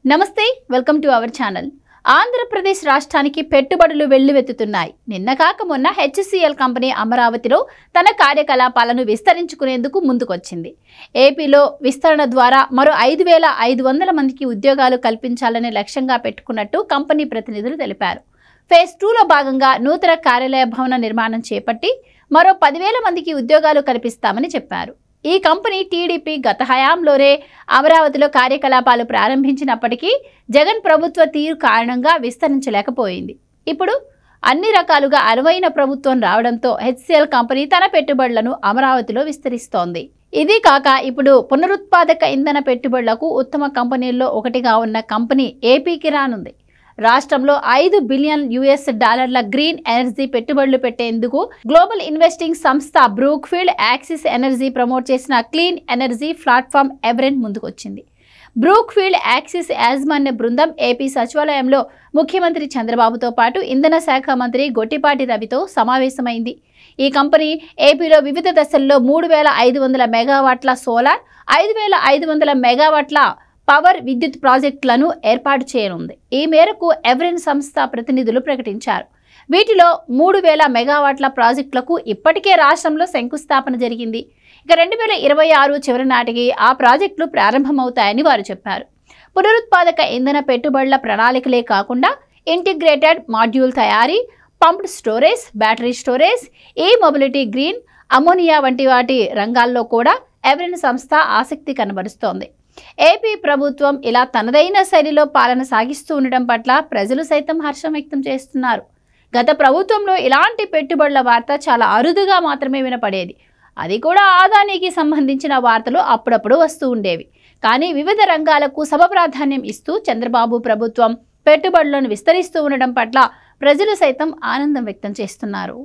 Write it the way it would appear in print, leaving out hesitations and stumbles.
నమస్తే welcome to our channel. Andhra Pradesh రాష్ట్రానికి పెట్టుబడులు వెల్లువెత్తుతున్నాయి. నిన్న కాక మొన్న హెచ్సిఎల్ కంపెనీ అమరావతిలో తన కార్యకలాపాలను విస్తరించుకునేందుకు ముందుకొచ్చింది. ఏపీలో విస్తరణ ద్వారా మరో 5,500 మందికి ఉద్యోగాలు కల్పించాలని లక్ష్యంగా పెట్టుకున్నట్టు కంపెనీ ప్రతినిధులు తెలిపారు. ఫేజ్ 2లో భాగంగా నూతన కార్యాలయ భవన నిర్మాణం చేపట్టి మరో 10,000 మందికి ఉద్యోగాలు కల్పిస్తామని చెప్పారు. ఈ కంపెనీ టీడీపీ గత హయాంలోనే అమరావతిలో కార్యకలాపాలు ప్రారంభించినప్పటికీ జగన్ ప్రభుత్వ తీరు కారణంగా విస్తరించలేకపోయింది. ఇప్పుడు అన్ని రకాలుగా అనువైన ప్రభుత్వం రావడంతో హెచ్సిఎల్ కంపెనీ తన పెట్టుబడులను అమరావతిలో విస్తరిస్తోంది. ఇది కాక ఇప్పుడు పునరుత్పాదక ఇంధన పెట్టుబడులకు ఉత్తమ కంపెనీల్లో ఒకటిగా ఉన్న కంపెనీ ఏపీకి రానుంది. రాష్ట్రంలో $5 బిలియన్ గ్రీన్ ఎనర్జీ పెట్టుబడులు పెట్టేందుకు గ్లోబల్ ఇన్వెస్టింగ్ సంస్థ బ్రూక్ఫీల్డ్ యాక్సిస్ ఎనర్జీ ప్రమోట్ చేసిన క్లీన్ ఎనర్జీ ప్లాట్ఫామ్ ఎవరెంట్ ముందుకొచ్చింది. బ్రూక్ఫీల్డ్ యాక్సిస్ యాజమాన్య బృందం ఏపీ సచివాలయంలో ముఖ్యమంత్రి చంద్రబాబుతో పాటు ఇంధన శాఖ మంత్రి గొట్టిపాటి రవితో సమావేశమైంది. ఈ కంపెనీ ఏపీలో వివిధ దశల్లో 3,500 మెగావాట్ల సోలార్, 5,500 మెగావాట్ల పవర్ విద్యుత్ ప్రాజెక్టులను ఏర్పాటు చేయనుంది. ఈ మేరకు ఎవరెంట్ సంస్థ ప్రతినిధులు ప్రకటించారు. వీటిలో 3,000 మెగావాట్ల ప్రాజెక్టులకు ఇప్పటికే రాష్ట్రంలో శంకుస్థాపన జరిగింది. ఇక 2026 చివరి నాటికి ఆ ప్రాజెక్టులు ప్రారంభమవుతాయని వారు చెప్పారు. పునరుత్పాదక ఇంధన పెట్టుబడుల ప్రణాళికలే కాకుండా ఇంటిగ్రేటెడ్ మాడ్యూల్ తయారీ, పంప్డ్ స్టోరేజ్, బ్యాటరీ స్టోరేజ్, ఈ మొబిలిటీ, గ్రీన్ అమోనియా వంటి వాటి రంగాల్లో కూడా ఎవరెంట్ సంస్థ ఆసక్తి కనబరుస్తోంది. ఏపీ ప్రభుత్వం ఇలా తనదైన శైలిలో పాలన సాగిస్తూ ఉండడం పట్ల ప్రజలు సైతం హర్షం వ్యక్తం చేస్తున్నారు. గత ప్రభుత్వంలో ఇలాంటి పెట్టుబడుల వార్త చాలా అరుదుగా మాత్రమే వినపడేది. అది కూడా ఆదానికి సంబంధించిన వార్తలు అప్పుడప్పుడు వస్తూ ఉండేవి. కానీ వివిధ రంగాలకు ప్రాధాన్యం ఇస్తూ చంద్రబాబు ప్రభుత్వం పెట్టుబడులను విస్తరిస్తూ ఉండడం పట్ల ప్రజలు సైతం ఆనందం వ్యక్తం చేస్తున్నారు.